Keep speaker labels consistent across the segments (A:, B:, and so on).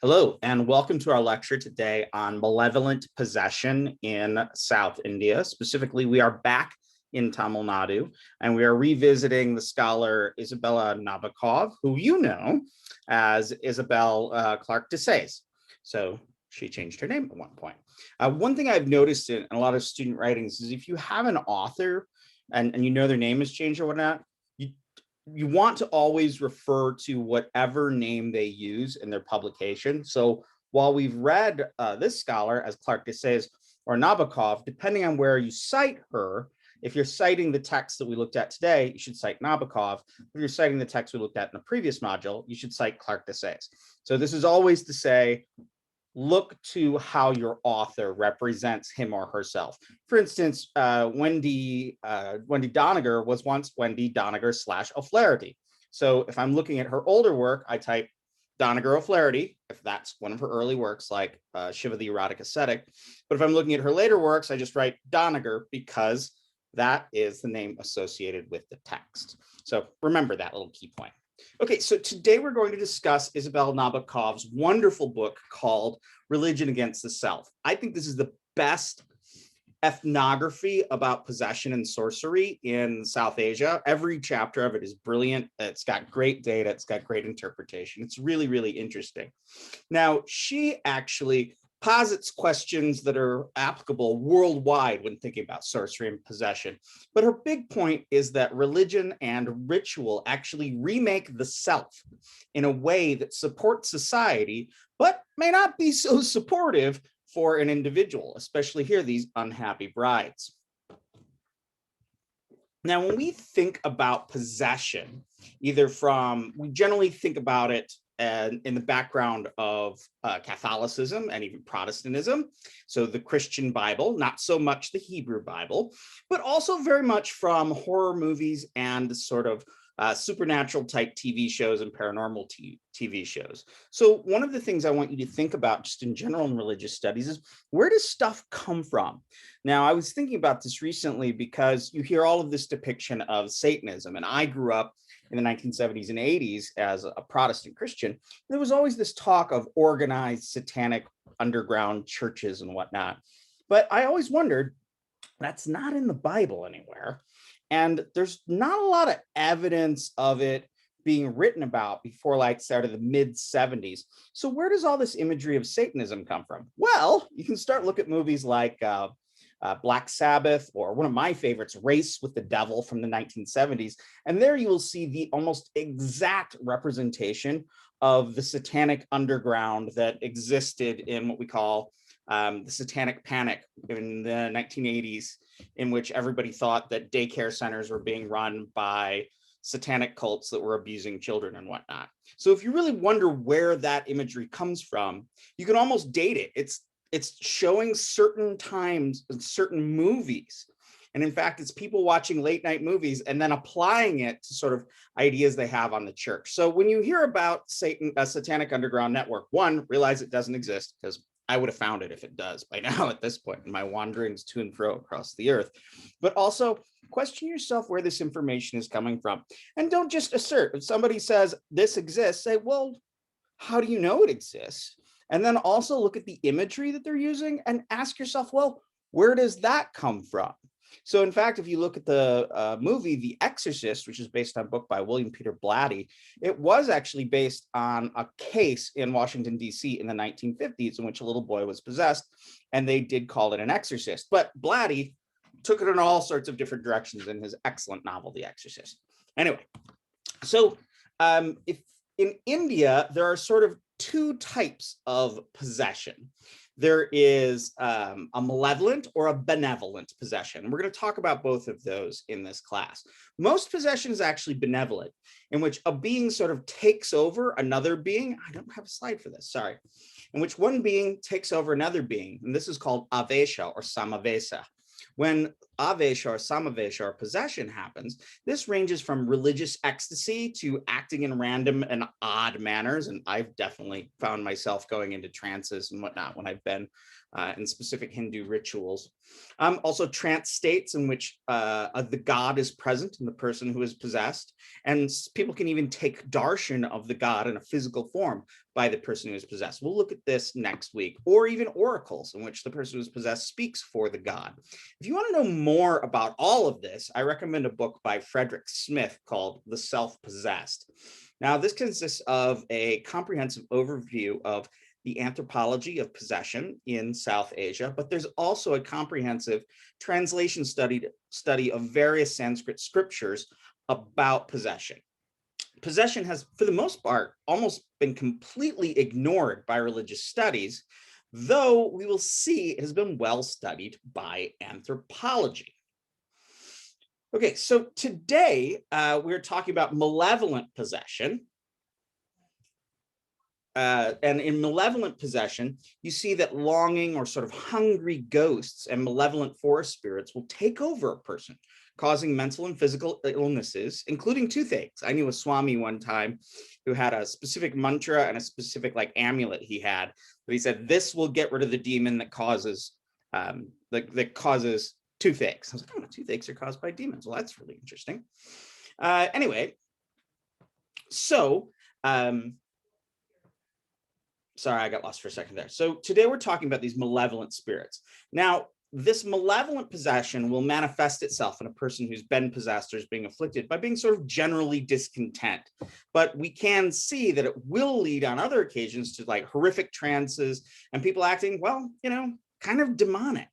A: Hello, and welcome to our lecture today on malevolent possession in South India. Specifically, we are back in Tamil Nadu, and we are revisiting the scholar Isabelle Nobokov, who you know as Isabelle Clark Desais. So she changed her name at one point. One thing I've noticed in a lot of student writings is if you have an author and you know their name has changed or whatnot, you want to always refer to whatever name they use in their publication. So while we've read this scholar as Clark Desais or Nabokov, depending on where you cite her, if you're citing the text that we looked at today, you should cite Nabokov. If you're citing the text we looked at in the previous module, you should cite Clark Desais. So this is always to say, look to how your author represents him or herself. For instance, Wendy Doniger was once Wendy Doniger / O'Flaherty. So if I'm looking at her older work, I type Doniger O'Flaherty, if that's one of her early works, like Shiva the Erotic Ascetic. But if I'm looking at her later works, I just write Doniger because that is the name associated with the text. So remember that little key point. Okay, so today we're going to discuss Isabelle Nobokov's wonderful book called Religion Against the Self. I think this is the best ethnography about possession and sorcery in South Asia. Every chapter of it is brilliant. It's got great data. It's got great interpretation. It's really, really interesting. Now, she actually posits questions that are applicable worldwide when thinking about sorcery and possession. But her big point is that religion and ritual actually remake the self in a way that supports society, but may not be so supportive for an individual, especially here, these unhappy brides. Now, when we think about possession, we generally think about it in the background of Catholicism and even Protestantism. So the Christian Bible, not so much the Hebrew Bible, but also very much from horror movies and sort of supernatural type TV shows and paranormal TV shows. So one of the things I want you to think about just in general in religious studies is, where does stuff come from? Now, I was thinking about this recently because you hear all of this depiction of Satanism, and I grew up in the 1970s and 80s as a Protestant Christian. There was always this talk of organized satanic underground churches and whatnot. But I always wondered, that's not in the Bible anywhere. And there's not a lot of evidence of it being written about before like sort of the mid 70s. So where does all this imagery of Satanism come from? Well, you can start look at movies like Black Sabbath, or one of my favorites, Race with the Devil from the 1970s. And there you will see the almost exact representation of the satanic underground that existed in what we call the Satanic Panic in the 1980s, in which everybody thought that daycare centers were being run by satanic cults that were abusing children and whatnot. So if you really wonder where that imagery comes from, you can almost date it. It's showing certain times in certain movies. And in fact, it's people watching late night movies and then applying it to sort of ideas they have on the church. So when you hear about Satan, a satanic underground network, one, realize it doesn't exist, because I would have found it if it does by now at this point in my wanderings to and fro across the earth. But also question yourself where this information is coming from. And don't just assert. If somebody says this exists, say, well, how do you know it exists? And then also look at the imagery that they're using and ask yourself, well, where does that come from? So in fact, if you look at the movie, The Exorcist, which is based on a book by William Peter Blatty, it was actually based on a case in Washington, D.C. in the 1950s in which a little boy was possessed, and they did call it an exorcist. But Blatty took it in all sorts of different directions in his excellent novel, The Exorcist. Anyway, so if in India, there are sort of two types of possession. There is a malevolent or a benevolent possession. We're going to talk about both of those in this class. Most possession is actually benevolent, in which a being sort of takes over another being. I don't have a slide for this, sorry. In which one being takes over another being, and this is called avesha or samavesa. When avesha or samavesha or possession happens, this ranges from religious ecstasy to acting in random and odd manners. And I've definitely found myself going into trances and whatnot when I've been in specific Hindu rituals. Also trance states in which the god is present in the person who is possessed. And people can even take darshan of the god in a physical form by the person who is possessed. We'll look at this next week. Or even oracles in which the person who is possessed speaks for the god. If you want to know more about all of this, I recommend a book by Frederick Smith called The Self-Possessed. Now, this consists of a comprehensive overview of the anthropology of possession in South Asia, but there's also a comprehensive translation study of various Sanskrit scriptures about possession. Possession has, for the most part, almost been completely ignored by religious studies, though we will see it has been well studied by anthropology. Okay, so today we're talking about malevolent possession. And in malevolent possession, you see that longing or sort of hungry ghosts and malevolent forest spirits will take over a person, causing mental and physical illnesses, including toothaches. I knew a Swami one time who had a specific mantra and a specific like amulet he had, but he said, this will get rid of the demon that causes toothaches. I was like, oh, toothaches are caused by demons. Well, that's really interesting. Anyway, so, sorry, I got lost for a second there. So today we're talking about these malevolent spirits. Now, this malevolent possession will manifest itself in a person who's been possessed or is being afflicted by being sort of generally discontent. But we can see that it will lead on other occasions to like horrific trances and people acting, well, you know, kind of demonic.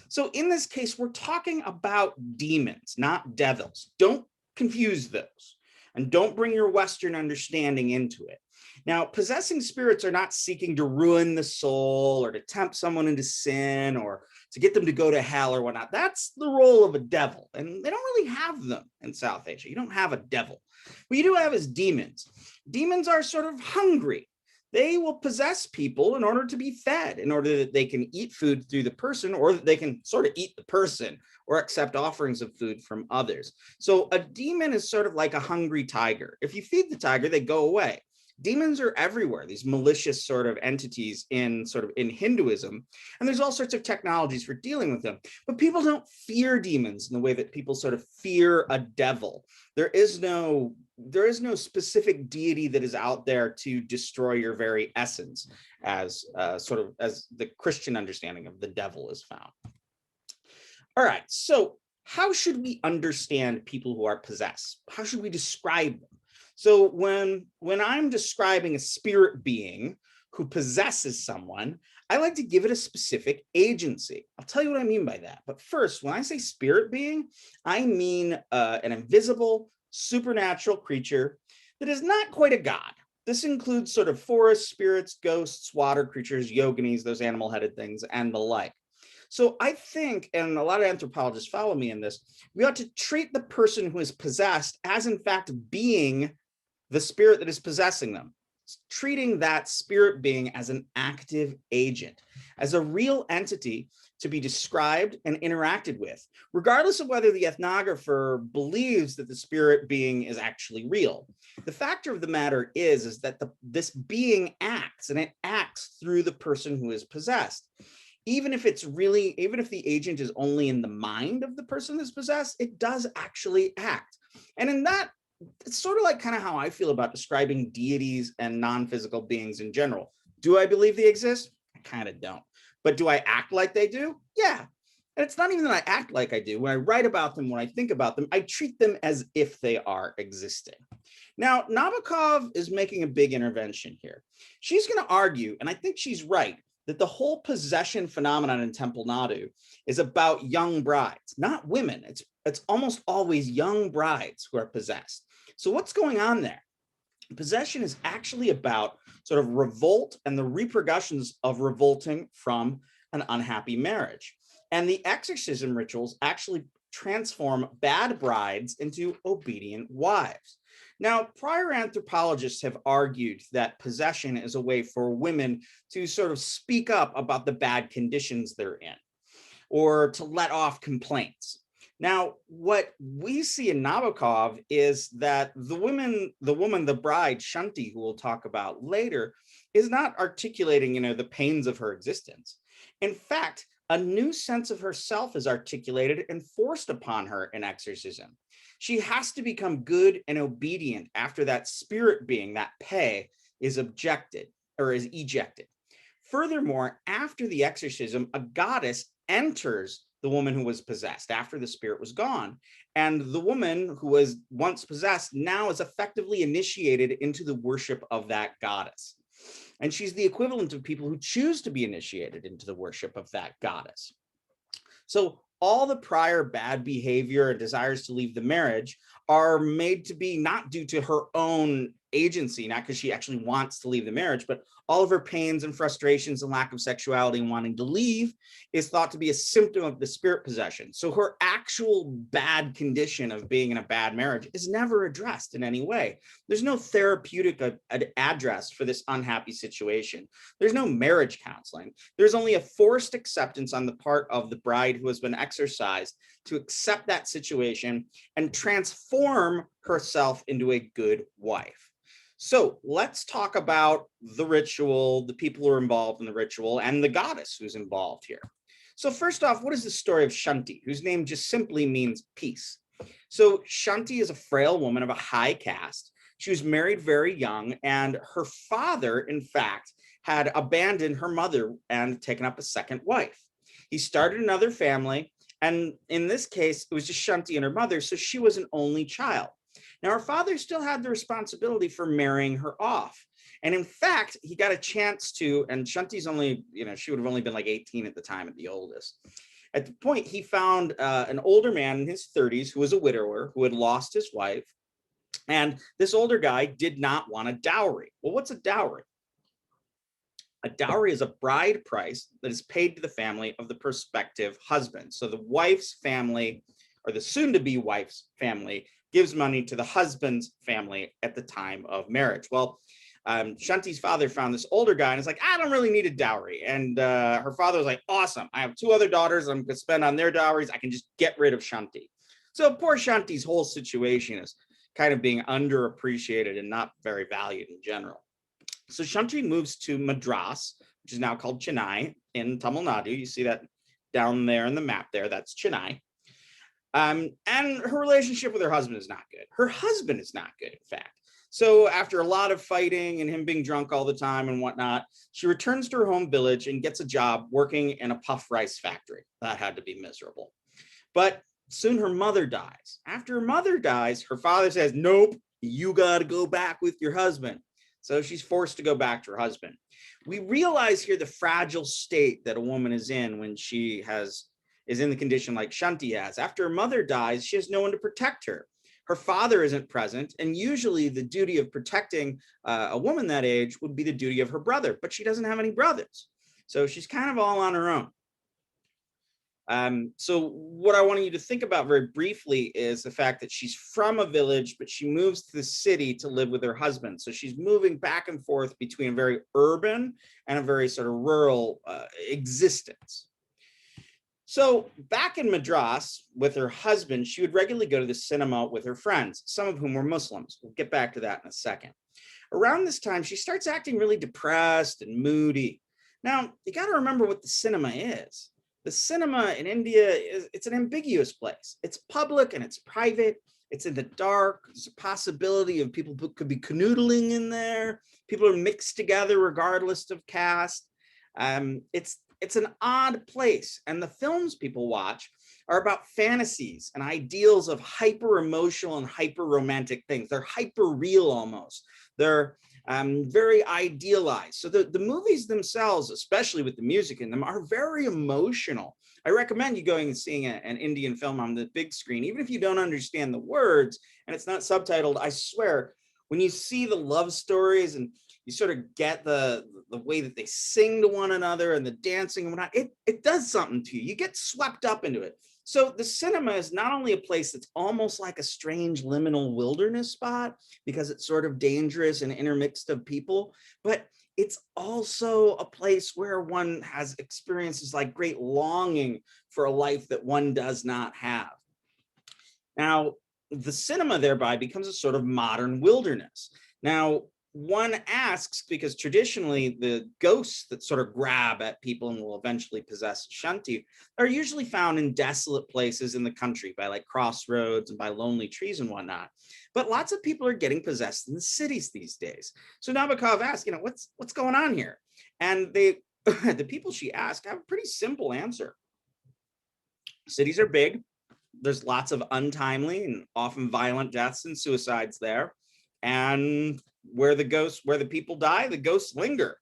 A: So in this case, we're talking about demons, not devils. Don't confuse those and don't bring your Western understanding into it. Now, possessing spirits are not seeking to ruin the soul or to tempt someone into sin or to get them to go to hell or whatnot. That's the role of a devil. And they don't really have them in South Asia. You don't have a devil. What you do have is demons. Demons are sort of hungry. They will possess people in order to be fed, in order that they can eat food through the person, or that they can sort of eat the person or accept offerings of food from others. So a demon is sort of like a hungry tiger. If you feed the tiger, they go away. Demons are everywhere, these malicious sort of entities in Hinduism, and there's all sorts of technologies for dealing with them. But people don't fear demons in the way that people sort of fear a devil. There is no specific deity that is out there to destroy your very essence, as as the Christian understanding of the devil is found. All right, so how should we understand people who are possessed? How should we describe them? So when I'm describing a spirit being who possesses someone, I like to give it a specific agency. I'll tell you what I mean by that. But first, when I say spirit being, I mean an invisible, supernatural creature that is not quite a god. This includes sort of forest spirits, ghosts, water creatures, yoginis, those animal-headed things, and the like. So I think, and a lot of anthropologists follow me in this, we ought to treat the person who is possessed as in fact being the spirit that is possessing them, treating that spirit being as an active agent, as a real entity to be described and interacted with, regardless of whether the ethnographer believes that the spirit being is actually real. The fact of the matter is that this being acts, and it acts through the person who is possessed. Even if the agent is only in the mind of the person that's possessed, it does actually act. And in that, it's sort of like kind of how I feel about describing deities and non-physical beings in general. Do I believe they exist? I kind of don't. But do I act like they do? Yeah. And it's not even that I act like I do. When I write about them, when I think about them, I treat them as if they are existing. Now, Nobokov is making a big intervention here. She's going to argue, and I think she's right, that the whole possession phenomenon in Tamil Nadu is about young brides, not women. It's almost always young brides who are possessed. So what's going on there? Possession is actually about sort of revolt and the repercussions of revolting from an unhappy marriage. And the exorcism rituals actually transform bad brides into obedient wives. Now, prior anthropologists have argued that possession is a way for women to sort of speak up about the bad conditions they're in, or to let off complaints. Now, what we see in Nabokov is that the bride, Shanti, who we'll talk about later, is not articulating, the pains of her existence. In fact, a new sense of herself is articulated and forced upon her in exorcism. She has to become good and obedient after that spirit being, that Pe, is objected or is ejected. Furthermore, after the exorcism, a goddess enters the woman who was possessed after the spirit was gone. And the woman who was once possessed now is effectively initiated into the worship of that goddess. And she's the equivalent of people who choose to be initiated into the worship of that goddess. So all the prior bad behavior and desires to leave the marriage are made to be not due to her own agency, not because she actually wants to leave the marriage, but all of her pains and frustrations and lack of sexuality and wanting to leave is thought to be a symptom of the spirit possession. So her actual bad condition of being in a bad marriage is never addressed in any way. There's no therapeutic address for this unhappy situation. There's no marriage counseling. There's only a forced acceptance on the part of the bride who has been exorcised to accept that situation and transform herself into a good wife. So let's talk about the ritual, the people who are involved in the ritual, and the goddess who's involved here. So first off, what is the story of Shanti, whose name just simply means peace? So Shanti is a frail woman of a high caste. She was married very young, and her father, in fact, had abandoned her mother and taken up a second wife. He started another family, and in this case, it was just Shanti and her mother, so she was an only child. Now, her father still had the responsibility for marrying her off. And in fact, he got a chance to, and Shanti's only, she would have only been like 18 at the time at the oldest. At the point, he found an older man in his 30s who was a widower who had lost his wife. And this older guy did not want a dowry. Well, what's a dowry? A dowry is a bride price that is paid to the family of the prospective husband. So the wife's family, or the soon-to-be wife's family, gives money to the husband's family at the time of marriage. Well, Shanti's father found this older guy and is like, I don't really need a dowry. And her father was like, awesome, I have 2 other daughters I'm going to spend on their dowries. I can just get rid of Shanti. So poor Shanti's whole situation is kind of being underappreciated and not very valued in general. So Shanti moves to Madras, which is now called Chennai in Tamil Nadu. You see that down there in the map there, that's Chennai. And her relationship with her husband is not good. Her husband is not good, in fact. So after a lot of fighting and him being drunk all the time and whatnot, she returns to her home village and gets a job working in a puff rice factory. That had to be miserable. But soon her mother dies. After her mother dies, her father says, nope, you got to go back with your husband. So she's forced to go back to her husband. We realize here the fragile state that a woman is in when she is in the condition like Shanti has. After her mother dies, she has no one to protect her. Her father isn't present, and usually the duty of protecting a woman that age would be the duty of her brother, but she doesn't have any brothers. So she's kind of all on her own. So what I want you to think about very briefly is the fact that she's from a village, but she moves to the city to live with her husband. So she's moving back and forth between a very urban and a very sort of rural existence. So back in Madras with her husband, she would regularly go to the cinema with her friends, some of whom were Muslims. We'll get back to that in a second. Around this time, she starts acting really depressed and moody. Now, you got to remember what the cinema is. The cinema in India it's an ambiguous place. It's public and it's private. It's in the dark. There's a possibility of people who could be canoodling in there. People are mixed together regardless of caste. It's an odd place. And the films people watch are about fantasies and ideals of hyper emotional and hyper romantic things. They're hyper real almost. They're very idealized. So the movies themselves, especially with the music in them, are very emotional. I recommend you going and seeing an Indian film on the big screen, even if you don't understand the words and it's not subtitled. I swear, when you see the love stories and you sort of get the way that they sing to one another and the dancing and whatnot, it does something to you. You get swept up into it. So the cinema is not only a place that's almost like a strange liminal wilderness spot because it's sort of dangerous and intermixed of people, but it's also a place where one has experiences like great longing for a life that one does not have. Now, the cinema thereby becomes a sort of modern wilderness. Now, one asks, because traditionally the ghosts that sort of grab at people and will eventually possess Shanti are usually found in desolate places in the country by like crossroads and by lonely trees and whatnot. But lots of people are getting possessed in the cities these days. So Nabokov asks, what's going on here? And they, the people she asked have a pretty simple answer. Cities are big. There's lots of untimely and often violent deaths and suicides there. And where the people die, the ghosts linger.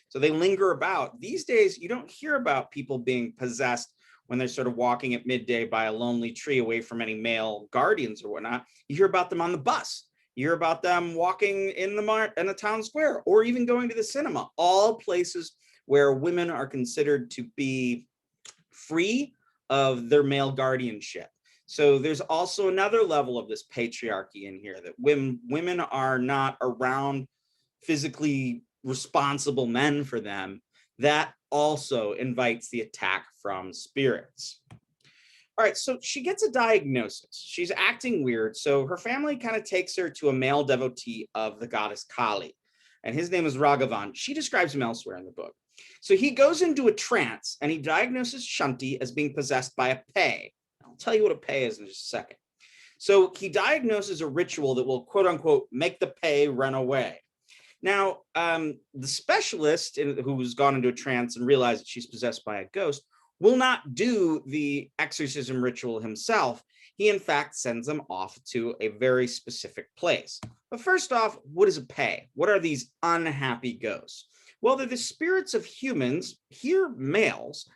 A: So they linger about. These days, you don't hear about people being possessed when they're sort of walking at midday by a lonely tree away from any male guardians or whatnot. You hear about them on the bus. You hear about them walking in a town square, or even going to the cinema, all places where women are considered to be free of their male guardianship. So there's also another level of this patriarchy in here, that women are not around physically responsible men for them. That also invites the attack from spirits. All right, so she gets a diagnosis. She's acting weird. So her family kind of takes her to a male devotee of the goddess Kali, and his name is Raghavan. She describes him elsewhere in the book. So he goes into a trance and he diagnoses Shanti as being possessed by a pei. I'll tell you what a pei is in just a second. So he diagnoses a ritual that will, quote unquote, make the pei run away. Now, the specialist who's gone into a trance and realized that she's possessed by a ghost will not do the exorcism ritual himself. He, in fact, sends them off to a very specific place. But first off, what is a pei? What are these unhappy ghosts? Well, they're the spirits of humans, here males,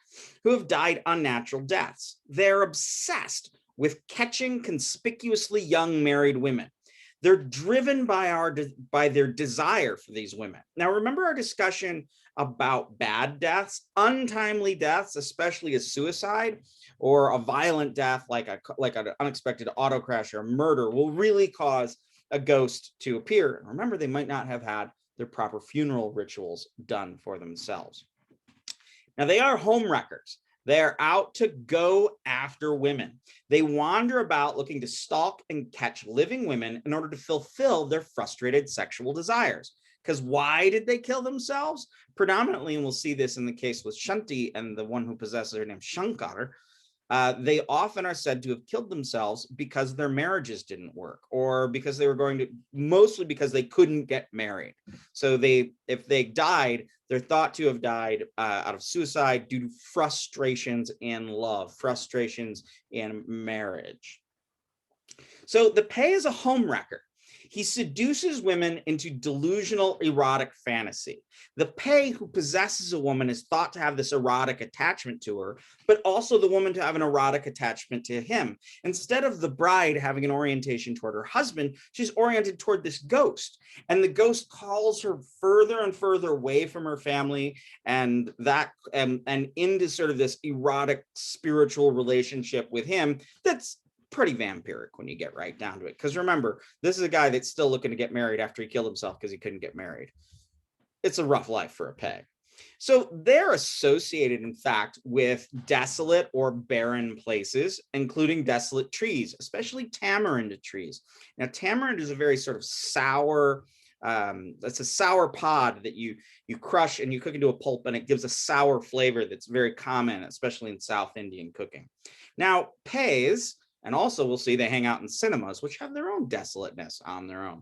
A: who have died unnatural deaths. They're obsessed with catching conspicuously young married women. They're driven by their desire for these women. Now, remember our discussion about bad deaths, untimely deaths, especially a suicide or a violent death like an unexpected auto crash or a murder will really cause a ghost to appear. Remember, they might not have had their proper funeral rituals done for themselves. Now, they are home wreckers. They're out to go after women. They wander about looking to stalk and catch living women in order to fulfill their frustrated sexual desires. Because why did they kill themselves? Predominantly, and we'll see this in the case with Shanti and the one who possesses her named Shankar, they often are said to have killed themselves because their marriages didn't work, or because they were mostly because they couldn't get married. So if they died, they're thought to have died out of suicide due to frustrations in love, frustrations in marriage. So the pei is a home wrecker. He seduces women into delusional erotic fantasy. The pei who possesses a woman is thought to have this erotic attachment to her, but also the woman to have an erotic attachment to him. Instead of the bride having an orientation toward her husband, she's oriented toward this ghost. And the ghost calls her further and further away from her family and into sort of this erotic spiritual relationship with him that's pretty vampiric when you get right down to it. Because remember, this is a guy that's still looking to get married after he killed himself because he couldn't get married. It's a rough life for a pei. So they're associated, in fact, with desolate or barren places, including desolate trees, especially tamarind trees. Now, tamarind is a very sort of sour, it's a sour pod that you crush and you cook into a pulp, and it gives a sour flavor that's very common, especially in South Indian cooking. Now, peis, and also we'll see they hang out in cinemas, which have their own desolateness on their own.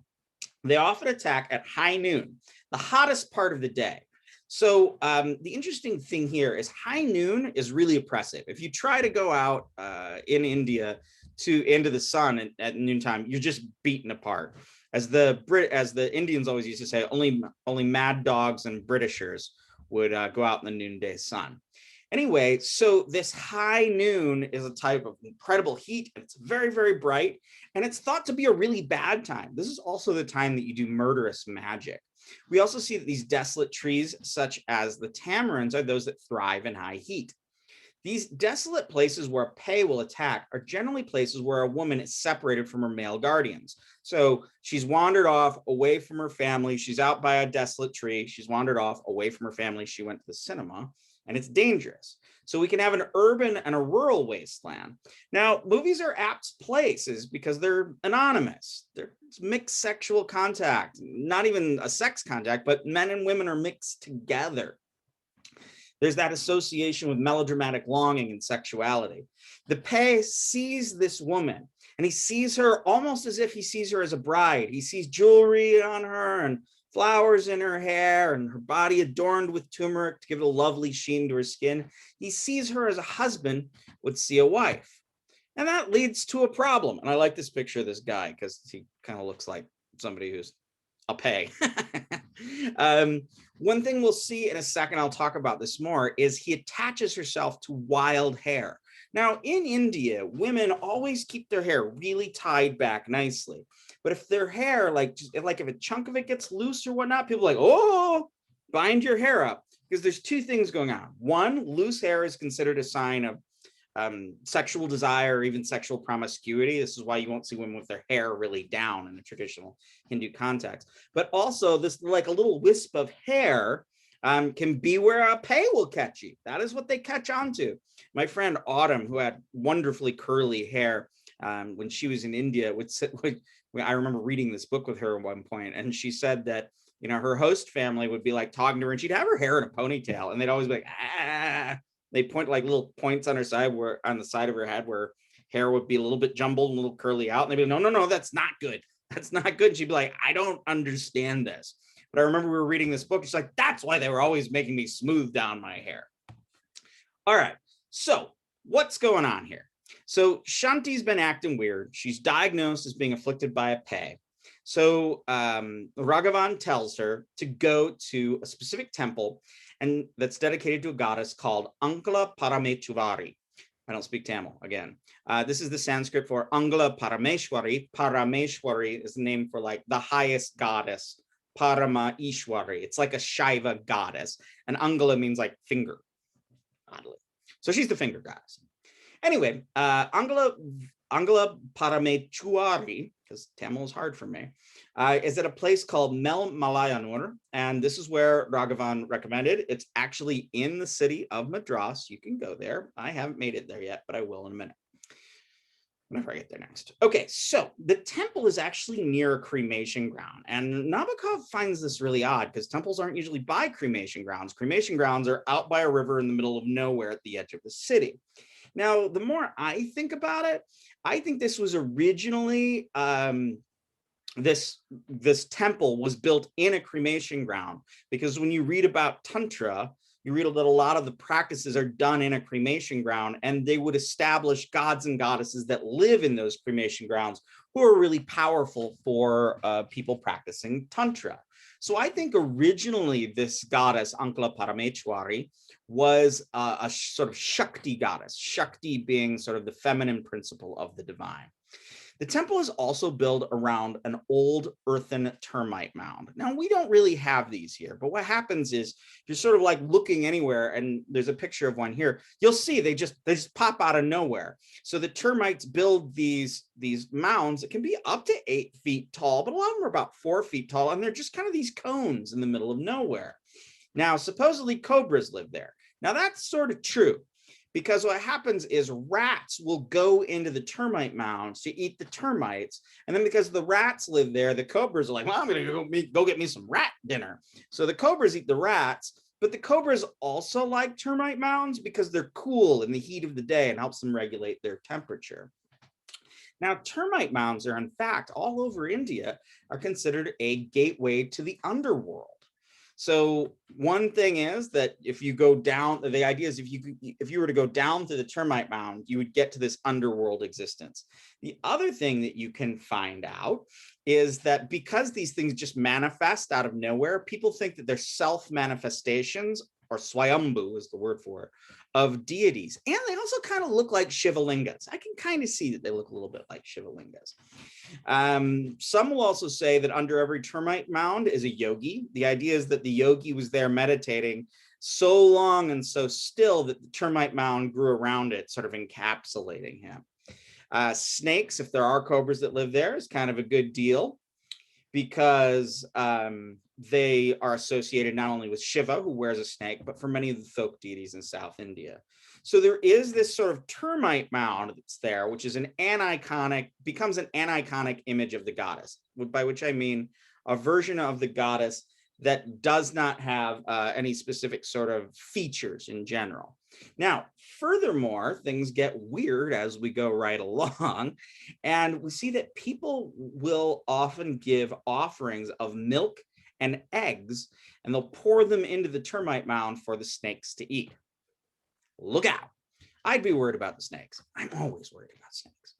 A: They often attack at high noon, the hottest part of the day. So the interesting thing here is high noon is really oppressive. If you try to go out in India into the sun at noontime, you're just beaten apart. As the Indians always used to say, only mad dogs and Britishers would go out in the noonday sun. Anyway, so this high noon is a type of incredible heat, and it's very, very bright, and it's thought to be a really bad time. This is also the time that you do murderous magic. We also see that these desolate trees, such as the tamarinds, are those that thrive in high heat. These desolate places where a pei will attack are generally places where a woman is separated from her male guardians. So she's wandered off away from her family. She's out by a desolate tree. She's wandered off away from her family. She went to the cinema, and it's dangerous. So we can have an urban and a rural wasteland. Now, movies are apt places because they're anonymous. They're mixed sexual contact, not even a sex contact, but men and women are mixed together. There's that association with melodramatic longing and sexuality. The Pei sees this woman, and he sees her almost as if he sees her as a bride. He sees jewelry on her and flowers in her hair and her body adorned with turmeric to give it a lovely sheen to her skin. He sees her as a husband would see a wife. And that leads to a problem. And I like this picture of this guy because he kind of looks like somebody who's a Pei. One thing we'll see in a second, I'll talk about this more, is he attaches herself to wild hair. Now, in India, women always keep their hair really tied back nicely. But if their hair, like if a chunk of it gets loose or whatnot, people are like, oh, bind your hair up. Because there's two things going on. One, loose hair is considered a sign of sexual desire or even sexual promiscuity. This is why you won't see women with their hair really down in a traditional Hindu context. But also this, like a little wisp of hair can be where a Pei will catch you. That is what they catch onto. My friend Autumn, who had wonderfully curly hair when she was in India, I remember reading this book with her at one point, and she said that, you know, her host family would be like talking to her and she'd have her hair in a ponytail, and they'd always be like, ah. They point like little points on her side, where on the side of her head where hair would be a little bit jumbled, a little curly out. And they'd be like, no, that's not good. That's not good. And she'd be like, I don't understand this. But I remember we were reading this book. She's like, that's why they were always making me smooth down my hair. All right. So what's going on here? So Shanti's been acting weird. She's diagnosed as being afflicted by a Pei. So Raghavan tells her to go to a specific temple and that's dedicated to a goddess called Angla Parameshwari. I don't speak Tamil again. This is the Sanskrit for Angla Parameshwari. Parameshwari is the name for like the highest goddess, Parama Ishwari. It's like a Shaiva goddess. And Angla means like finger, oddly. So she's the finger goddess. Anyway, Angla Parameshwari, because Tamil is hard for me, is at a place called Malevolent, and this is where Raghavan recommended. It's actually in the city of Madras. You can go there. I haven't made it there yet, but I will in a minute, whenever I get there next. Okay, so the temple is actually near a cremation ground, and Nabokov finds this really odd because temples aren't usually by cremation grounds. Cremation grounds are out by a river in the middle of nowhere at the edge of the city. Now, the more I think about it, I think this was originally, this temple was built in a cremation ground, because when you read about Tantra, you read that a lot of the practices are done in a cremation ground, and they would establish gods and goddesses that live in those cremation grounds who are really powerful for people practicing Tantra. So I think originally this goddess, Angla Parameshwari, was a sort of Shakti goddess, Shakti being sort of the feminine principle of the divine. The temple is also built around an old earthen termite mound. Now, we don't really have these here, but what happens is you're sort of like looking anywhere, and there's a picture of one here. You'll see they just pop out of nowhere. So the termites build these mounds that can be up to 8 feet tall, but a lot of them are about 4 feet tall, and they're just kind of these cones in the middle of nowhere. Now, supposedly cobras live there. Now, that's sort of true, because what happens is rats will go into the termite mounds to eat the termites. And then because the rats live there, the cobras are like, well, I'm going to go get me some rat dinner. So the cobras eat the rats, but the cobras also like termite mounds because they're cool in the heat of the day and helps them regulate their temperature. Now, termite mounds are, in fact, all over India, are considered a gateway to the underworld. So one thing is that if you go down, the idea is if you were to go down to the termite mound, you would get to this underworld existence. The other thing that you can find out is that because these things just manifest out of nowhere, people think that they're self-manifestations or Swayambhu is the word for it, of deities. And they also kind of look like Shivalingas. I can kind of see that they look a little bit like Shivalingas. Some will also say that under every termite mound is a yogi. The idea is that the yogi was there meditating so long and so still that the termite mound grew around it, sort of encapsulating him. Snakes, if there are cobras that live there, is kind of a good deal, because they are associated not only with Shiva, who wears a snake, but for many of the folk deities in South India. So there is this sort of termite mound that's there, which is becomes an aniconic image of the goddess, by which I mean a version of the goddess that does not have any specific sort of features in general. Now, furthermore, things get weird as we go right along, and we see that people will often give offerings of milk and eggs, and they'll pour them into the termite mound for the snakes to eat. Look out. I'd be worried about the snakes. I'm always worried about snakes.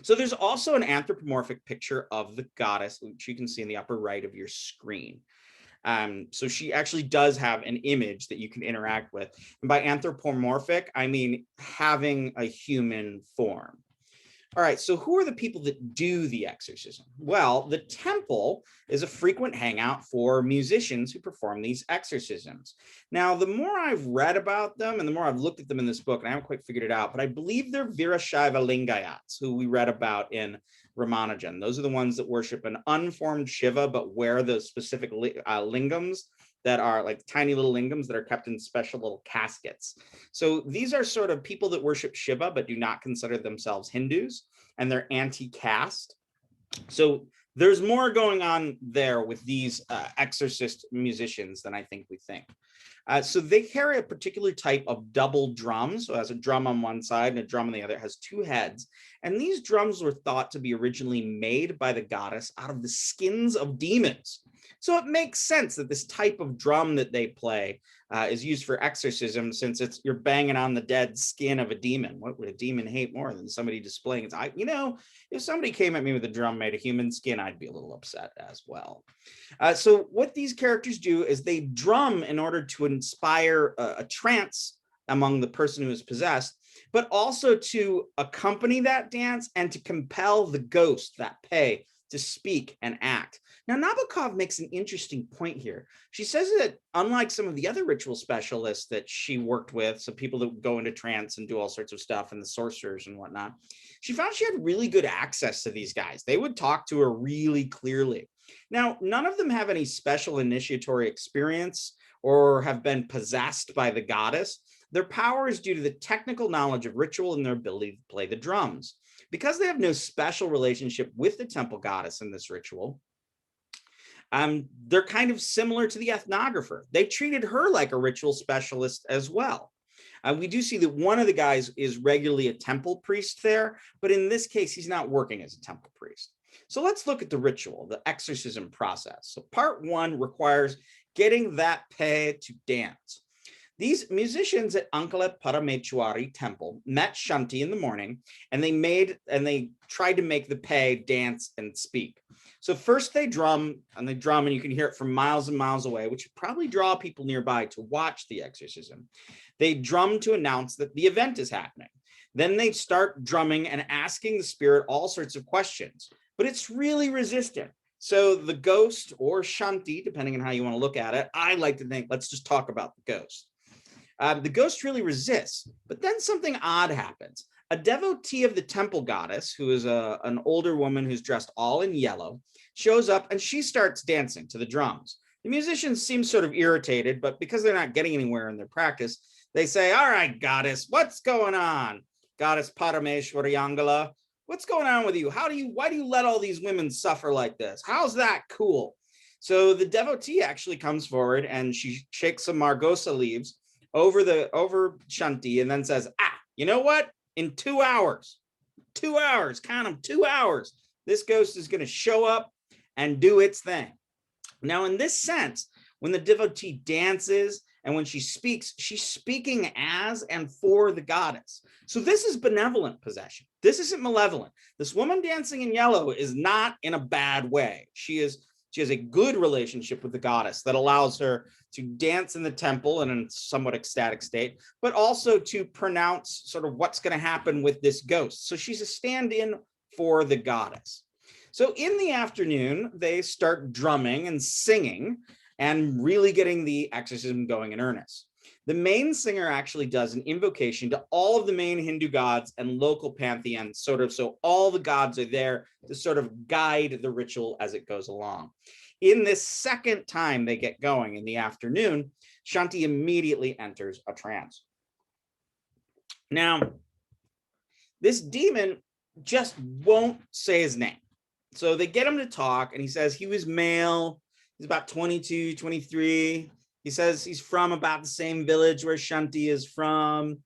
A: So there's also an anthropomorphic picture of the goddess, which you can see in the upper right of your screen. So she actually does have an image that you can interact with. And by anthropomorphic, I mean having a human form. All right, so who are the people that do the exorcism? Well, the temple is a frequent hangout for musicians who perform these exorcisms. Now, the more I've read about them and the more I've looked at them in this book, and I haven't quite figured it out, but I believe they're Virashaiva Lingayats, who we read about in Ramanujan. Those are the ones that worship an unformed Shiva, but wear the specific lingams that are like tiny little lingams that are kept in special little caskets. So these are sort of people that worship Shiva, but do not consider themselves Hindus, and they're anti-caste. So there's more going on there with these exorcist musicians than I think we think. So they carry a particular type of double drum. So it has a drum on one side and a drum on the other. It has two heads. And these drums were thought to be originally made by the goddess out of the skins of demons. So it makes sense that this type of drum that they play is used for exorcism, since you're banging on the dead skin of a demon. What would a demon hate more than somebody displaying its eye? If somebody came at me with a drum made of human skin, I'd be a little upset as well. So what these characters do is they drum in order to inspire a trance among the person who is possessed, but also to accompany that dance and to compel the ghost, that pei, to speak and act. Now, Nabokov makes an interesting point here. She says that unlike some of the other ritual specialists that she worked with, so people that go into trance and do all sorts of stuff, and the sorcerers and whatnot, she found she had really good access to these guys. They would talk to her really clearly. Now, none of them have any special initiatory experience or have been possessed by the goddess. Their power is due to the technical knowledge of ritual and their ability to play the drums. Because they have no special relationship with the temple goddess in this ritual, they're kind of similar to the ethnographer. They treated her like a ritual specialist as well. We do see that one of the guys is regularly a temple priest there, but in this case, he's not working as a temple priest. So let's look at the ritual, the exorcism process. So part one requires getting that pei to dance. These musicians at Ankala Parameshwari temple met Shanti in the morning, and they tried to make the pei dance and speak. So first they drum, and you can hear it from miles and miles away, which would probably draw people nearby to watch the exorcism. They drum to announce that the event is happening. Then they start drumming and asking the spirit all sorts of questions, but it's really resistant. So the ghost, or Shanti, depending on how you want to look at it, I like to think, let's just talk about the ghost. The ghost really resists, but then something odd happens. A devotee of the temple goddess, who is an older woman who's dressed all in yellow, shows up and she starts dancing to the drums. The musicians seem sort of irritated, but because they're not getting anywhere in their practice, they say, all right, goddess, what's going on? Goddess Parameshwari Angala, what's going on with you? Why do you let all these women suffer like this? How's that cool? So the devotee actually comes forward and she shakes some margosa leaves over Shanti and then says, you know what? In 2 hours, count them, 2 hours, this ghost is going to show up and do its thing. Now, in this sense, when the devotee dances and when she speaks, she's speaking as and for the goddess. So this is benevolent possession. This isn't malevolent. This woman dancing in yellow is not in a bad way. She's She has a good relationship with the goddess that allows her to dance in the temple in a somewhat ecstatic state, but also to pronounce sort of what's going to happen with this ghost. So she's a stand-in for the goddess. So in the afternoon, they start drumming and singing and really getting the exorcism going in earnest. The main singer actually does an invocation to all of the main Hindu gods and local pantheons, sort of, so all the gods are there to sort of guide the ritual as it goes along. In this second time they get going in the afternoon, Shanti immediately enters a trance. Now, this demon just won't say his name. So they get him to talk, and he says he was male, he's about 22, 23. He says he's from about the same village where Shanti is from.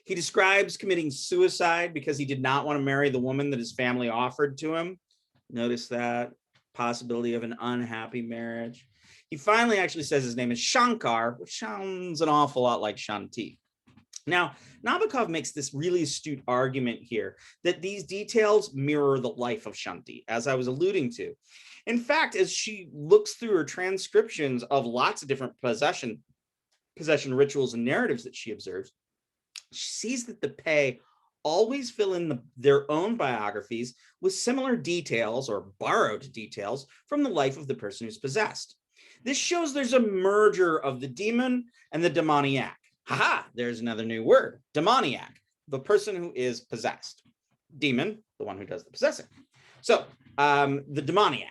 A: He describes committing suicide because he did not want to marry the woman that his family offered to him. Notice that possibility of an unhappy marriage. He finally actually says his name is Shankar, which sounds an awful lot like Shanti. Now, Nabokov makes this really astute argument here that these details mirror the life of Shanti, as I was alluding to. In fact, as she looks through her transcriptions of lots of different possession rituals and narratives that she observes, she sees that the Pei always fill in their own biographies with similar details or borrowed details from the life of the person who's possessed. This shows there's a merger of the demon and the demoniac. Haha, there's another new word, demoniac, the person who is possessed. Demon, the one who does the possessing. So the demoniac.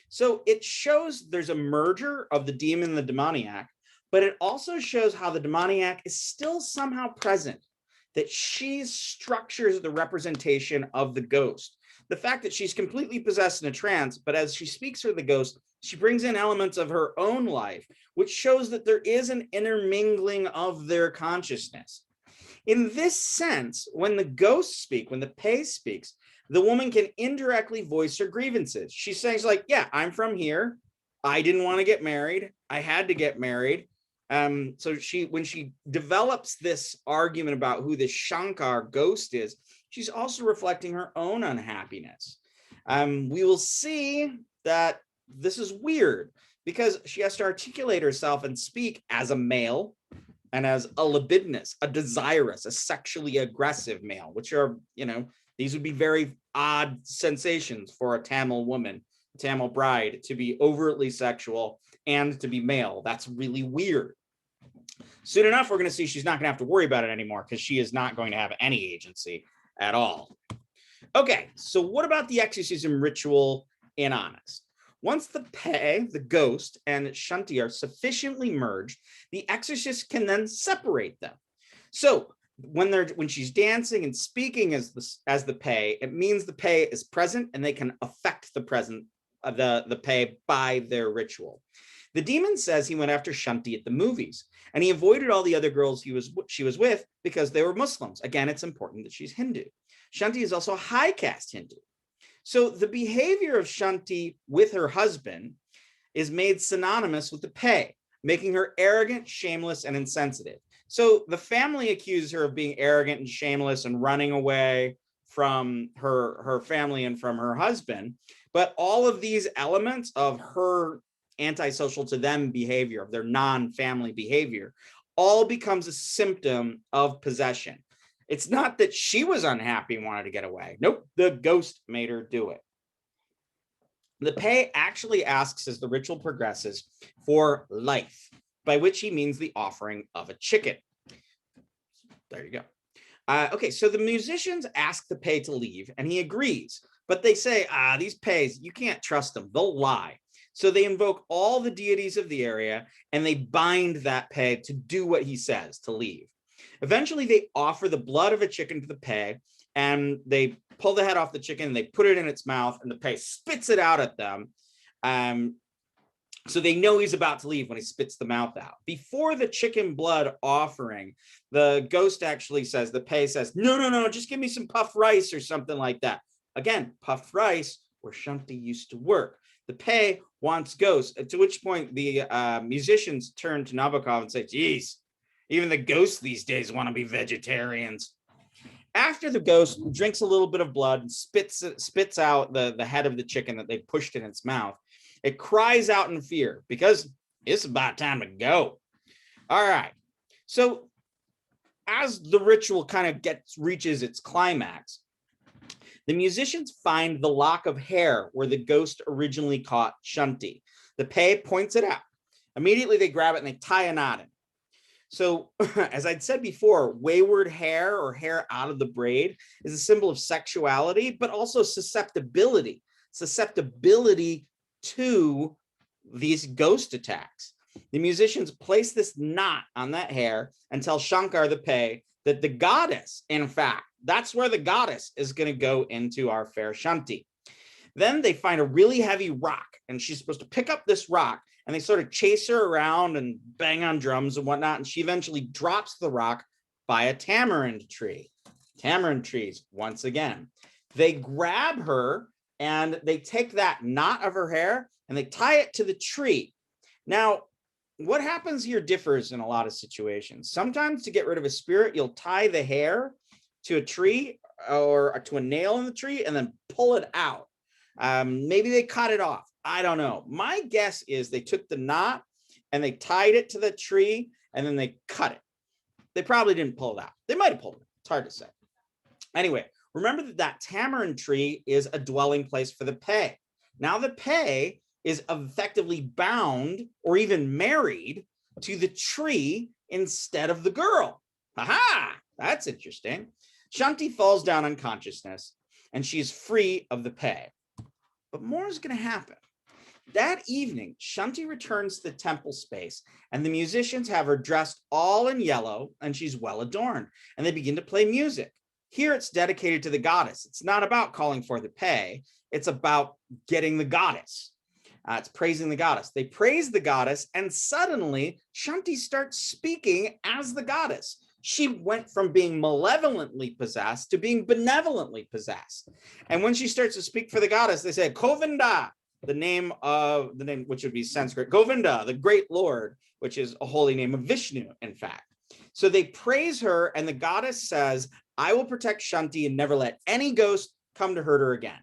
A: So it shows there's a merger of the demon and the demoniac, but it also shows how the demoniac is still somehow present, that she structures the representation of the ghost. The fact that she's completely possessed in a trance, but as she speaks for the ghost, she brings in elements of her own life, which shows that there is an intermingling of their consciousness. In this sense, when the ghosts speak, when the Pei speaks, the woman can indirectly voice her grievances. She's saying like, yeah, I'm from here. I didn't want to get married. I had to get married. So when she develops this argument about who this Shankar ghost is, she's also reflecting her own unhappiness. We will see that this is weird because she has to articulate herself and speak as a male and as a libidinous, a desirous, a sexually aggressive male, which are, these would be very odd sensations for a Tamil woman, Tamil bride, to be overtly sexual and to be male. That's really weird. Soon enough, we're going to see she's not going to have to worry about it anymore because she is not going to have any agency at all. Okay, so what about the exorcism ritual in Honest? Once the Pei, the ghost, and Shanti are sufficiently merged, the exorcist can then separate them. So when she's dancing and speaking as the Pei, it means the Pei is present and they can affect the present of the Pei by their ritual. The demon says he went after Shanti at the movies, and he avoided all the other girls she was with because they were Muslims. Again, it's important that she's Hindu. Shanti is also a high caste Hindu. So the behavior of Shanti with her husband is made synonymous with the Pei, making her arrogant, shameless, and insensitive. So the family accuses her of being arrogant and shameless and running away from her family and from her husband. But all of these elements of her antisocial to them behavior, of their non-family behavior, all becomes a symptom of possession. It's not that she was unhappy and wanted to get away. Nope, the ghost made her do it. The Pei actually asks as the ritual progresses for life, by which he means the offering of a chicken. There you go. Okay, so the musicians ask the Pei to leave, and he agrees. But they say, these Peis, you can't trust them. They'll lie. So they invoke all the deities of the area, and they bind that Pei to do what he says, to leave. Eventually, they offer the blood of a chicken to the Pei, and they pull the head off the chicken, and they put it in its mouth, and the Pei spits it out at them. So they know he's about to leave when he spits the mouth out. Before the chicken blood offering, the ghost actually says, the Pei says, no, just give me some puffed rice or something like that. Again, puffed rice, where Shanti used to work. The Pei wants ghosts, to which point the musicians turn to Nabokov and say, geez, even the ghosts these days want to be vegetarians. After the ghost drinks a little bit of blood and spits out the head of the chicken that they pushed in its mouth, It cries out in fear because it's about time to go. All right. So as the ritual kind of reaches its climax, the musicians find the lock of hair where the ghost originally caught Shanti. The Pei points it out. Immediately they grab it and they tie a knot in. So as I'd said before, wayward hair or hair out of the braid is a symbol of sexuality, but also susceptibility to these ghost attacks. The musicians place this knot on that hair and tell Shankar the Pei that the goddess, in fact, that's where the goddess is going to go into our fair Shanti. Then they find a really heavy rock, and she's supposed to pick up this rock, and they sort of chase her around and bang on drums and whatnot, and she eventually drops the rock by a tamarind tree. Tamarind trees, once again. They grab her, and they take that knot of her hair, and they tie it to the tree. Now, what happens here differs in a lot of situations. Sometimes to get rid of a spirit, you'll tie the hair to a tree or to a nail in the tree and then pull it out. Maybe they cut it off. I don't know. My guess is they took the knot and they tied it to the tree and then they cut it. They probably didn't pull it out. They might have pulled it. It's hard to say. Anyway, remember that tamarind tree is a dwelling place for the Pei. Now the Pei is effectively bound or even married to the tree instead of the girl. Aha! That's interesting. Shanti falls down unconsciousness and she's free of the Pei. But more is going to happen. That evening, Shanti returns to the temple space and the musicians have her dressed all in yellow and she's well adorned and they begin to play music. Here it's dedicated to the goddess. It's not about calling for the Pei. It's about getting the goddess. It's praising the goddess. They praise the goddess and suddenly Shanti starts speaking as the goddess. She went from being malevolently possessed to being benevolently possessed. And when she starts to speak for the goddess, they say, Govinda, the name which would be Sanskrit, Govinda, the great Lord, which is a holy name of Vishnu, in fact. So they praise her and the goddess says, I will protect Shanti and never let any ghost come to hurt her again.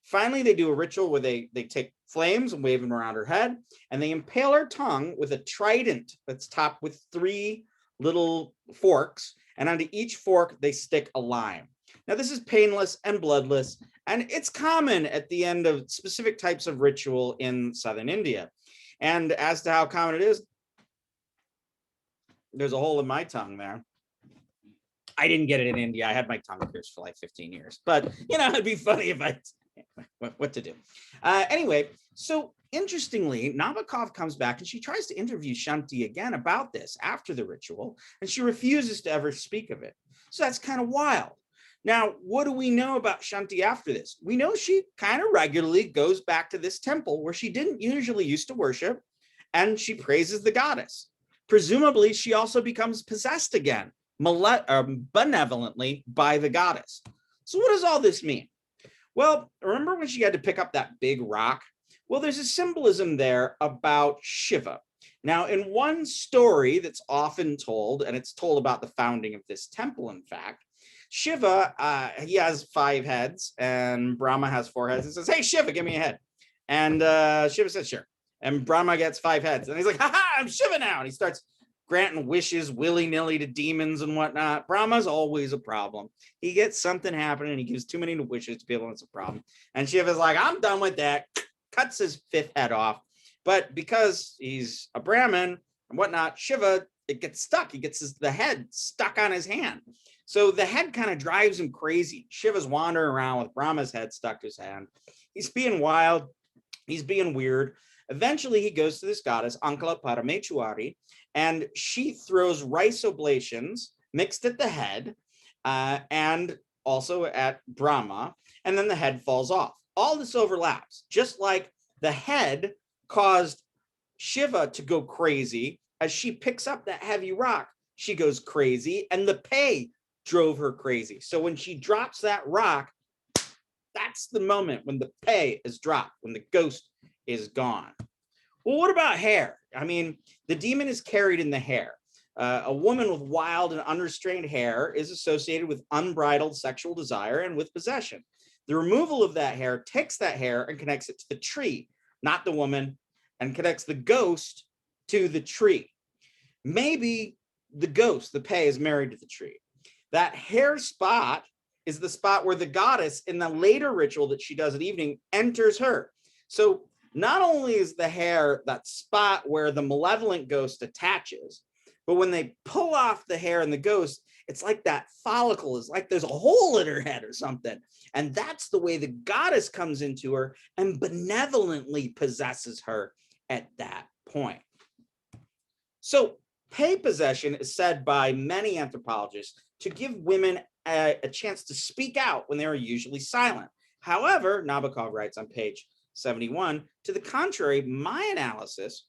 A: Finally, they do a ritual where they take flames and wave them around her head and they impale her tongue with a trident that's topped with 3 little forks, and onto each fork they stick a lime. Now this is painless and bloodless, and it's common at the end of specific types of ritual in southern India. And as to how common it is, there's a hole in my tongue there. I didn't get it in India. I had my tongue pierced for like 15 years, but it'd be funny if I what to do. Anyway, so interestingly, Nobokov comes back and she tries to interview Shanti again about this after the ritual, and she refuses to ever speak of it. So that's kind of wild. Now, what do we know about Shanti after this? We know she kind of regularly goes back to this temple where she didn't usually used to worship, and she praises the goddess. Presumably, she also becomes possessed again, benevolently by the goddess. So what does all this mean? Well, remember when she had to pick up that big rock? Well, there's a symbolism there about Shiva. Now, in one story that's often told, and it's told about the founding of this temple, in fact, Shiva, he has 5 heads, and Brahma has 4 heads, and says, hey, Shiva, give me a head. And Shiva says, sure. And Brahma gets 5 heads, and he's like, ha-ha, I'm Shiva now. And he starts granting wishes willy-nilly to demons and whatnot. Brahma's always a problem. He gets something happening, and he gives too many wishes to people, and it's a problem. And Shiva's like, I'm done with that. Cuts his 5th head off. But because he's a Brahmin and whatnot, Shiva, it gets stuck. He gets the head stuck on his hand. So the head kind of drives him crazy. Shiva's wandering around with Brahma's head stuck to his hand. He's being wild. He's being weird. Eventually, he goes to this goddess, Ankala Parameshwari, and she throws rice oblations mixed at the head and also at Brahma, and then the head falls off. All this overlaps, just like the head caused Shiva to go crazy. As she picks up that heavy rock, she goes crazy, and the Pei drove her crazy. So when she drops that rock, that's the moment when the Pei is dropped, when the ghost is gone. Well, what about hair? I mean, the demon is carried in the hair. A woman with wild and unrestrained hair is associated with unbridled sexual desire and with possession. The removal of that hair takes that hair and connects it to the tree, not the woman, and connects the ghost to the tree. Maybe the ghost, the Pei, is married to the tree. That hair spot is the spot where the goddess, in the later ritual that she does at evening, enters her. So not only is the hair that spot where the malevolent ghost attaches, but when they pull off the hair and the ghost, it's like that follicle is like there's a hole in her head or something. And that's the way the goddess comes into her and benevolently possesses her at that point. So Pei possession is said by many anthropologists to give women a chance to speak out when they are usually silent. However, Nabokov writes on page 71, to the contrary, my analysis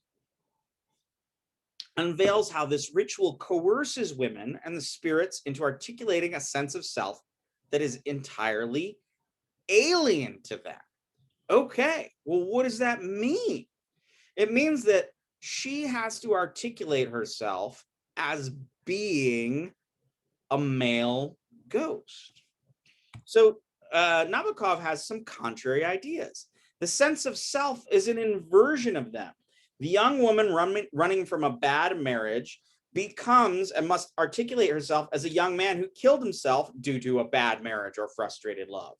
A: unveils how this ritual coerces women and the spirits into articulating a sense of self that is entirely alien to them. Okay, well, what does that mean? It means that she has to articulate herself as being a male ghost. So Nabokov has some contrary ideas. The sense of self is an inversion of them. The young woman running from a bad marriage becomes and must articulate herself as a young man who killed himself due to a bad marriage or frustrated love.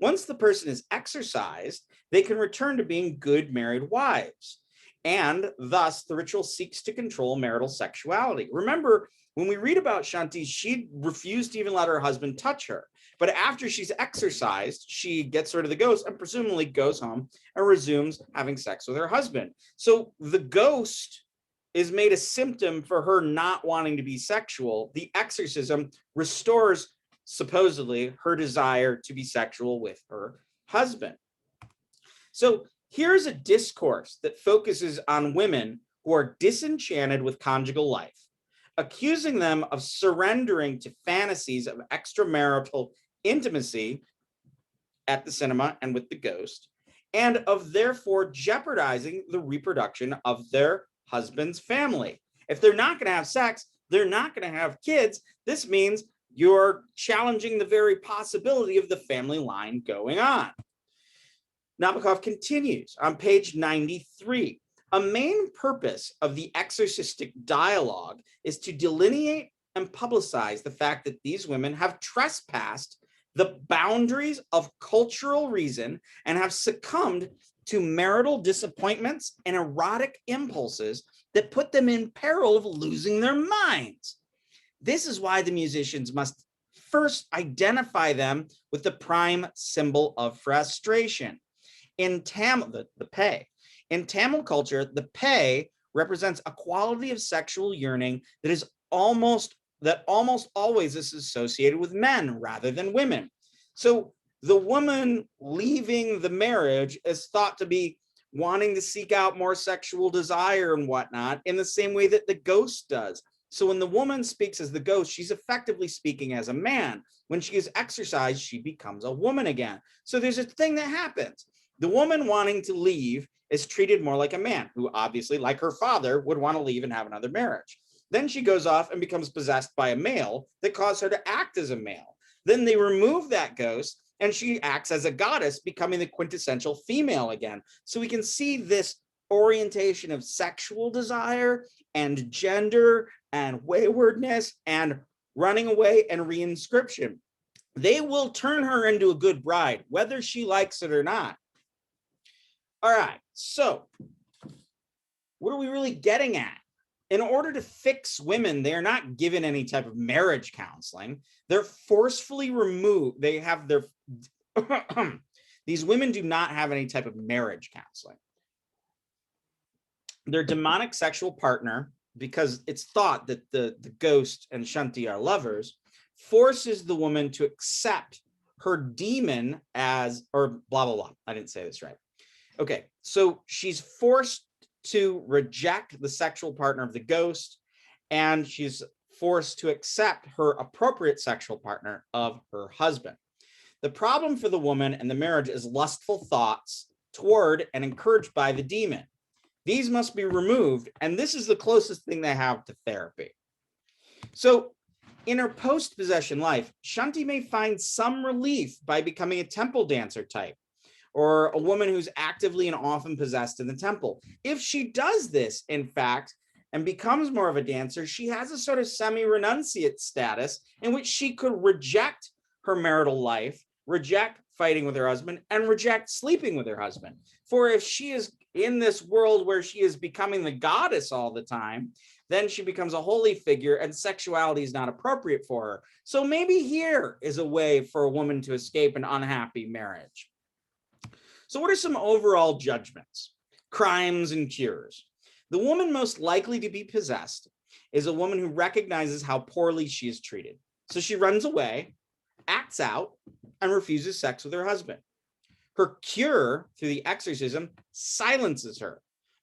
A: Once the person is exorcised, they can return to being good married wives. And thus, the ritual seeks to control marital sexuality. Remember, when we read about Shanti, she refused to even let her husband touch her. But after she's exorcised, she gets rid of the ghost and presumably goes home and resumes having sex with her husband. So the ghost is made a symptom for her not wanting to be sexual. The exorcism restores, supposedly, her desire to be sexual with her husband. So here's a discourse that focuses on women who are disenchanted with conjugal life, accusing them of surrendering to fantasies of extramarital intimacy at the cinema and with the ghost, and of therefore jeopardizing the reproduction of their husband's family. If they're not going to have sex, they're not going to have kids. This means you're challenging the very possibility of the family line going on. Nabokov continues on page 93. A main purpose of the exorcistic dialogue is to delineate and publicize the fact that these women have trespassed the boundaries of cultural reason and have succumbed to marital disappointments and erotic impulses that put them in peril of losing their minds. This is why the musicians must first identify them with the prime symbol of frustration. In Tamil, the Pei. In Tamil culture, the Pei represents a quality of sexual yearning that is almost always is associated with men rather than women. So the woman leaving the marriage is thought to be wanting to seek out more sexual desire and whatnot in the same way that the ghost does. So when the woman speaks as the ghost, she's effectively speaking as a man. When she is exorcised, she becomes a woman again. So there's a thing that happens. The woman wanting to leave is treated more like a man who obviously, like her father, would want to leave and have another marriage. Then she goes off and becomes possessed by a male that caused her to act as a male. Then they remove that ghost and she acts as a goddess, becoming the quintessential female again. So we can see this orientation of sexual desire and gender and waywardness and running away and reinscription. They will turn her into a good bride, whether she likes it or not. All right, so what are we really getting at? In order to fix women, they are not given any type of marriage counseling. They're forcefully removed. They have their, these women do not have any type of marriage counseling. Their demonic sexual partner, because it's thought that the ghost and Shanti are lovers, forces the woman to accept her demon as, or blah, blah, blah. I didn't say this right. Okay, so she's forced to reject the sexual partner of the ghost, and she's forced to accept her appropriate sexual partner of her husband. The problem for the woman and the marriage is lustful thoughts toward and encouraged by the demon. These must be removed, and this is the closest thing they have to therapy. So in her post-possession life, Shanti may find some relief by becoming a temple dancer type, or a woman who's actively and often possessed in the temple. If she does this, in fact, and becomes more of a dancer, she has a sort of semi-renunciate status in which she could reject her marital life, reject fighting with her husband, and reject sleeping with her husband. For if she is in this world where she is becoming the goddess all the time, then she becomes a holy figure and sexuality is not appropriate for her. So maybe here is a way for a woman to escape an unhappy marriage. So what are some overall judgments, crimes, and cures? The woman most likely to be possessed is a woman who recognizes how poorly she is treated. So she runs away, acts out, and refuses sex with her husband. Her cure through the exorcism silences her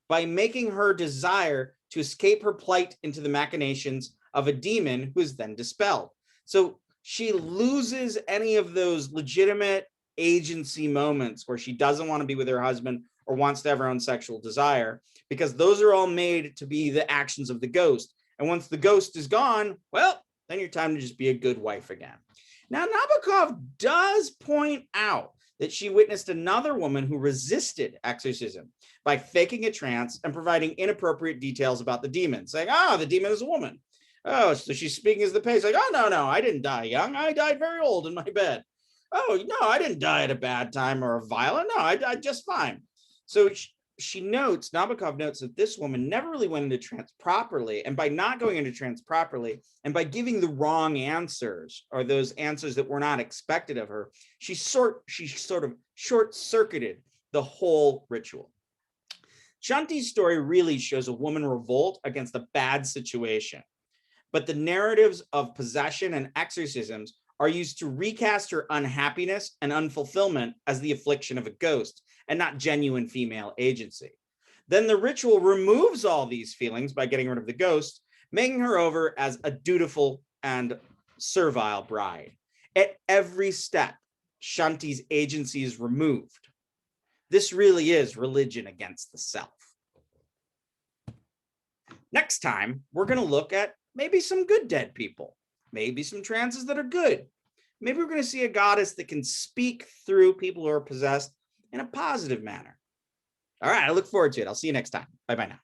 A: by making her desire to escape her plight into the machinations of a demon who is then dispelled. So she loses any of those legitimate agency moments where she doesn't want to be with her husband or wants to have her own sexual desire, because those are all made to be the actions of the ghost. And once the ghost is gone, well, then you're time to just be a good wife again. Now, Nabokov does point out that she witnessed another woman who resisted exorcism by faking a trance and providing inappropriate details about the demon, saying, the demon is a woman. Oh, so she's speaking as the patient, like, oh, no, I didn't die young. I died very old in my bed. Oh, no, I didn't die at a bad time or a violent. No, I died just fine. So Nabokov notes that this woman never really went into trance properly. And by not going into trance properly, and by giving the wrong answers, or those answers that were not expected of her, she sort of short-circuited the whole ritual. Shanti's story really shows a woman revolt against a bad situation. But the narratives of possession and exorcisms are used to recast her unhappiness and unfulfillment as the affliction of a ghost and not genuine female agency. Then the ritual removes all these feelings by getting rid of the ghost, making her over as a dutiful and servile bride. At every step, Shanti's agency is removed. This really is religion against the self. Next time, we're going to look at maybe some good dead people, maybe some trances that are good. Maybe we're going to see a goddess that can speak through people who are possessed in a positive manner. All right, I look forward to it. I'll see you next time. Bye-bye now.